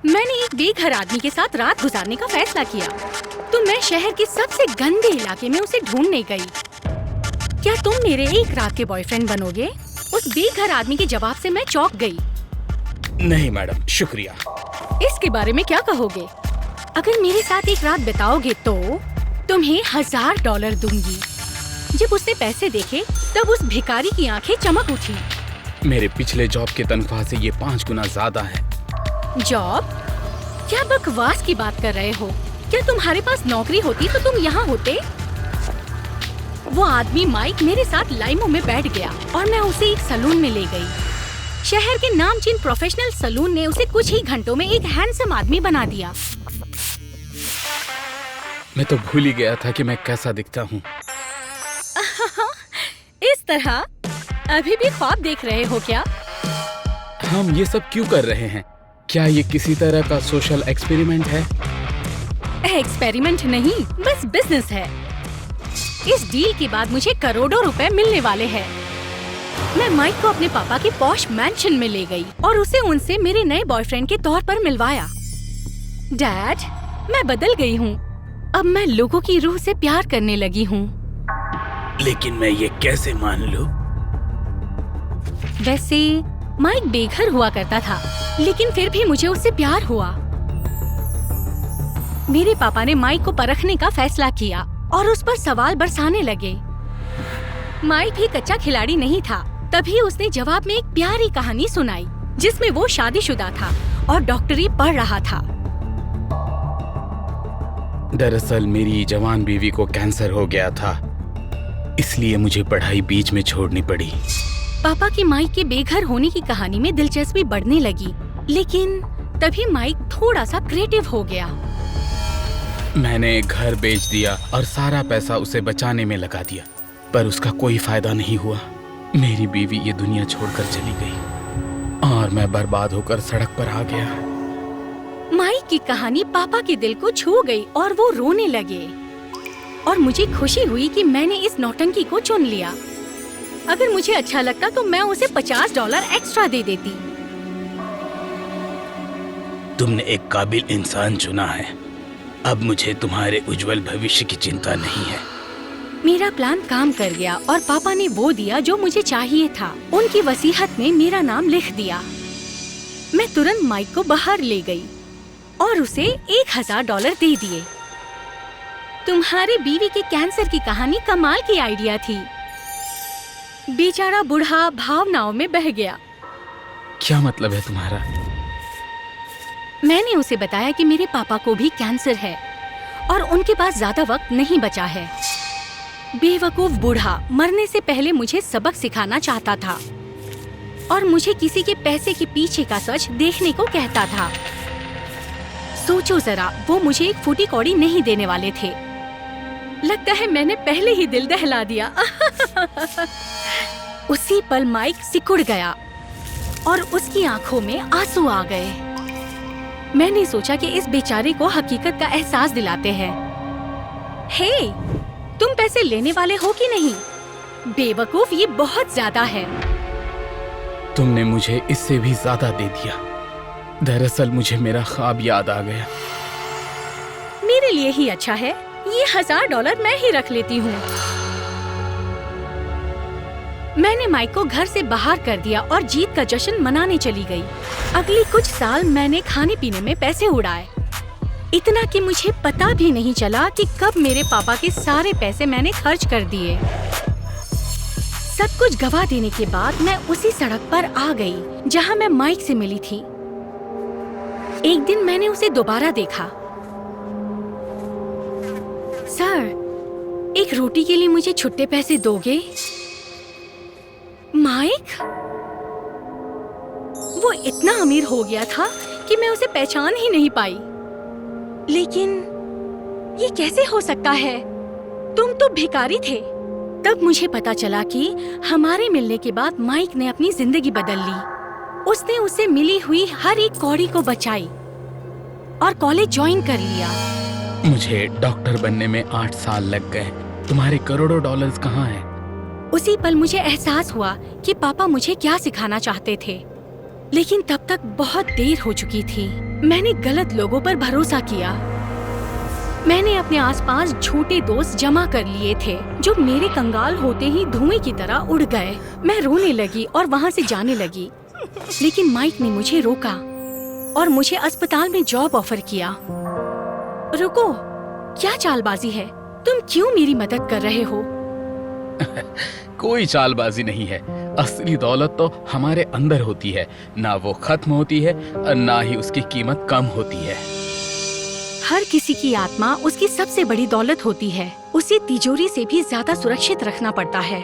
मैंने एक बेघर आदमी के साथ रात गुजारने का फैसला किया, तो मैं शहर के सबसे गंदे इलाके में उसे ढूंढने गई। क्या तुम मेरे एक रात के बॉयफ्रेंड बनोगे? उस बेघर आदमी के जवाब से मैं चौंक गई। नहीं मैडम, शुक्रिया। इसके बारे में क्या कहोगे? अगर मेरे साथ एक रात बिताओगे तो तुम्हें $1000 दूंगी। जब उसने पैसे देखे तब उस भिखारी की आंखें चमक उठी। मेरे पिछले जॉब की तनख्वाह से ये 5 गुना ज्यादा है। जॉब? क्या बकवास की बात कर रहे हो? क्या तुम्हारे पास नौकरी होती तो तुम यहाँ होते? वो आदमी माइक मेरे साथ लाइमो में बैठ गया और मैं उसे एक सलून में ले गई। शहर के नामचीन प्रोफेशनल सलून ने उसे कुछ ही घंटों में एक हैंडसम आदमी बना दिया। मैं तो भूल ही गया था कि मैं कैसा दिखता हूँ। इस तरह अभी भी ख्वाब देख रहे हो क्या? हम ये सब क्यों कर रहे हैं? क्या ये किसी तरह का सोशल एक्सपेरिमेंट है? एक्सपेरिमेंट नहीं, बस बिजनेस है। इस डील के बाद मुझे करोड़ों रुपए मिलने वाले हैं। मैं माइक को अपने पापा के पॉश मैंशन में ले गई और उसे उनसे मेरे नए बॉयफ्रेंड के तौर पर मिलवाया। डैड, मैं बदल गई हूँ। अब मैं लोगों की रूह से प्यार करने लगी हूँ। लेकिन मैं ये कैसे मान लूं? वैसे माइक बेघर हुआ करता था, लेकिन फिर भी मुझे उससे प्यार हुआ। मेरे पापा ने माइक को परखने का फैसला किया और उस पर सवाल बरसाने लगे। माइक भी कच्चा खिलाड़ी नहीं था। तभी उसने जवाब में एक प्यारी कहानी सुनाई, जिसमें वो शादीशुदा था और डॉक्टरी पढ़ रहा था। दरअसल मेरी जवान बीवी को कैंसर हो गया था, इसलिए मुझे पढ़ाई बीच में छोड़नी पड़ी। पापा की माइक के बेघर होने की कहानी में दिलचस्पी बढ़ने लगी, लेकिन तभी माइक थोड़ा सा क्रिएटिव हो गया। मैंने घर बेच दिया और सारा पैसा उसे बचाने में लगा दिया, पर उसका कोई फायदा नहीं हुआ। मेरी बीवी ये दुनिया छोड़कर चली गई और मैं बर्बाद होकर सड़क पर आ गया। माइक की कहानी पापा के दिल को छू गई और वो रोने लगे। और मुझे खुशी हुई कि मैंने इस नौटंकी को चुन लिया। अगर मुझे अच्छा लगता तो मैं उसे $50 एक्स्ट्रा दे देती। तुमने एक काबिल इंसान चुना है। अब मुझे तुम्हारे उज्जवल भविष्य की चिंता नहीं है। मेरा प्लान काम कर गया और पापा ने वो दिया जो मुझे चाहिए था। उनकी वसीयत में मेरा नाम लिख दिया। मैं तुरंत माइक को बाहर ले गई और उसे $1000 दे दिए। तुम्हारी बीवी के कैंसर की कहानी कमाल की आइडिया थी। बेचारा बूढ़ा भावनाओं में बह गया। क्या मतलब है तुम्हारा? मैंने उसे बताया कि मेरे पापा को भी कैंसर है और उनके पास ज्यादा वक्त नहीं बचा है। बेवकूफ बूढ़ा मरने से पहले मुझे सबक सिखाना चाहता था और मुझे किसी के पैसे के पीछे का सच देखने को कहता था। सोचो जरा, वो मुझे एक फूटी कौड़ी नहीं देने वाले थे। लगता है मैंने पहले ही दिल दहला दिया। उसी पल माइक सिकुड़ गया और उसकी आंखों में आंसू आ गए। मैंने सोचा कि इस बेचारे को हकीकत का एहसास दिलाते हैं। हे, तुम पैसे लेने वाले हो कि नहीं? बेवकूफ, ये बहुत ज्यादा है। तुमने मुझे इससे भी ज्यादा दे दिया। दरअसल मुझे मेरा ख्वाब याद आ गया। मेरे लिए ही अच्छा है, ये $1000 मैं ही रख लेती हूँ। मैंने माइक को घर से बाहर कर दिया और जीत का जश्न मनाने चली गई। अगली कुछ साल मैंने खाने पीने में पैसे उड़ाए, इतना कि मुझे पता भी नहीं चला कि कब मेरे पापा के सारे पैसे मैंने खर्च कर दिए। सब कुछ गवा देने के बाद मैं उसी सड़क पर आ गई जहाँ मैं माइक से मिली थी। एक दिन मैंने उसे दोबारा देखा। सर, एक रोटी के लिए मुझे छुट्टे पैसे दोगे? माइक? वो इतना अमीर हो गया था कि मैं उसे पहचान ही नहीं पाई। लेकिन ये कैसे हो सकता है? तुम तो भिखारी थे। तब मुझे पता चला कि हमारे मिलने के बाद माइक ने अपनी जिंदगी बदल ली। उसने उसे मिली हुई हर एक कौड़ी को बचाई और कॉलेज ज्वाइन कर लिया। मुझे डॉक्टर बनने में 8 साल लग गए। तुम्हारे करोड़ों डॉलर्स कहाँ हैं? उसी पल मुझे एहसास हुआ कि पापा मुझे क्या सिखाना चाहते थे, लेकिन तब तक बहुत देर हो चुकी थी। मैंने गलत लोगों पर भरोसा किया। मैंने अपने आसपास झूठे दोस्त जमा कर लिए थे जो मेरे कंगाल होते ही धुएं की तरह उड़ गए। मैं रोने लगी और वहाँ से जाने लगी, लेकिन माइक ने मुझे रोका और मुझे अस्पताल में जॉब ऑफर किया। रुको, क्या चालबाजी है? तुम क्यों मेरी मदद कर रहे हो? कोई चालबाजी नहीं है। असली दौलत तो हमारे अंदर होती है, ना वो खत्म होती है और ना ही उसकी कीमत कम होती है। हर किसी की आत्मा उसकी सबसे बड़ी दौलत होती है। उसे तिजोरी से भी ज्यादा सुरक्षित रखना पड़ता है।